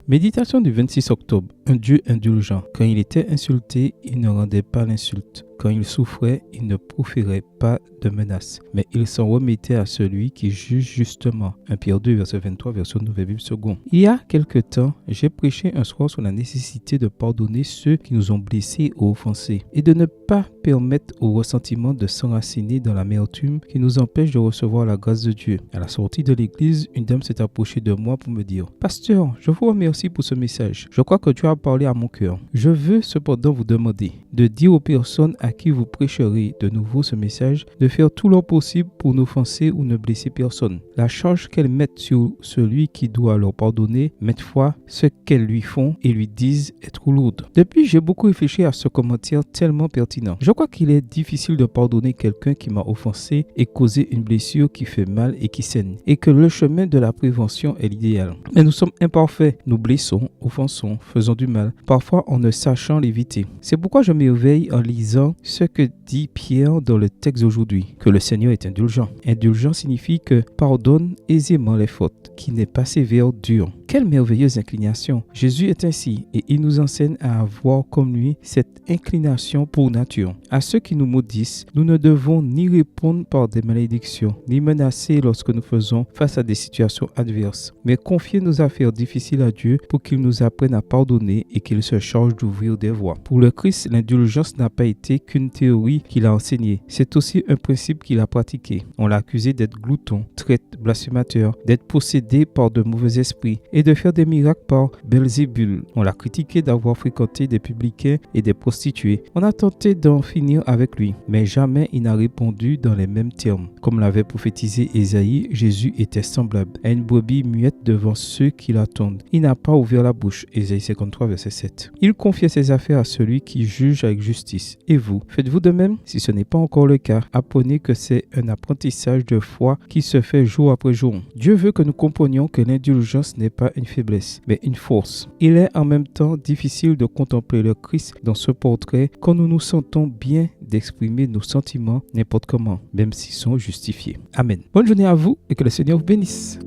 Méditation du 26 octobre. Un Dieu indulgent. Quand il était insulté, il ne rendait pas l'insulte. Quand il souffrait, il ne proférait pas de menaces, mais il s'en remettait à celui qui juge justement. 1 Pierre 2, verset 23, version Nouvelle Bible seconde. Il y a quelque temps, j'ai prêché un soir sur la nécessité de pardonner ceux qui nous ont blessés ou offensés et de ne pas permettre au ressentiment de s'enraciner dans l'amertume qui nous empêche de recevoir la grâce de Dieu. À la sortie de l'église, une dame s'est approchée de moi pour me dire: Pasteur, je vous remercie pour ce message. Je crois que tu as parlé à mon cœur. Je veux cependant vous demander de dire aux personnes à qui vous prêcherez de nouveau ce message de faire tout leur possible pour n'offenser ou ne blesser personne. La charge qu'elles mettent sur celui qui doit leur pardonner, maintes fois, ce qu'elles lui font et lui disent est trop lourde. Depuis, j'ai beaucoup réfléchi à ce commentaire tellement pertinent. Je crois qu'il est difficile de pardonner quelqu'un qui m'a offensé et causé une blessure qui fait mal et qui saigne, et que le chemin de la prévention est l'idéal. Mais nous sommes imparfaits, nous blessons, offensons, faisons du mal, parfois en ne sachant l'éviter. C'est pourquoi je m'éveille en lisant ce que dit Pierre dans le texte d'aujourd'hui, que le Seigneur est indulgent. Indulgent signifie que pardonne aisément les fautes, qui n'est pas sévère, dur. Quelle merveilleuse inclination! Jésus est ainsi et il nous enseigne à avoir comme lui cette inclination pour nature. À ceux qui nous maudissent, nous ne devons ni répondre par des malédictions, ni menacer lorsque nous faisons face à des situations adverses, mais confier nos affaires difficiles à Dieu pour qu'il nous apprenne à pardonner et qu'il se charge d'ouvrir des voies. Pour le Christ, l'indulgence n'a pas été qu'une théorie qu'il a enseignée, c'est aussi un principe qu'il a pratiqué. On l'a accusé d'être glouton, traître, blasphémateur, d'être possédé par de mauvais esprits et de faire des miracles par Belzébul. On l'a critiqué d'avoir fréquenté des publicains et des prostituées. On a tenté d'en finir avec lui, mais jamais il n'a répondu dans les mêmes termes. Comme l'avait prophétisé Ésaïe, Jésus était semblable à une brebis muette devant ceux qui l'attendent. Il n'a pas ouvert la bouche. Ésaïe 53, verset 7. Il confiait ses affaires à celui qui juge avec justice. Et vous, faites-vous de même? Si ce n'est pas encore le cas, apprenez que c'est un apprentissage de foi qui se fait jour après jour. Dieu veut que nous comprenions que l'indulgence n'est pas une faiblesse, mais une force. Il est en même temps difficile de contempler le Christ dans ce portrait quand nous nous sentons bien d'exprimer nos sentiments n'importe comment, même s'ils sont justifiés. Amen. Bonne journée à vous et que le Seigneur vous bénisse.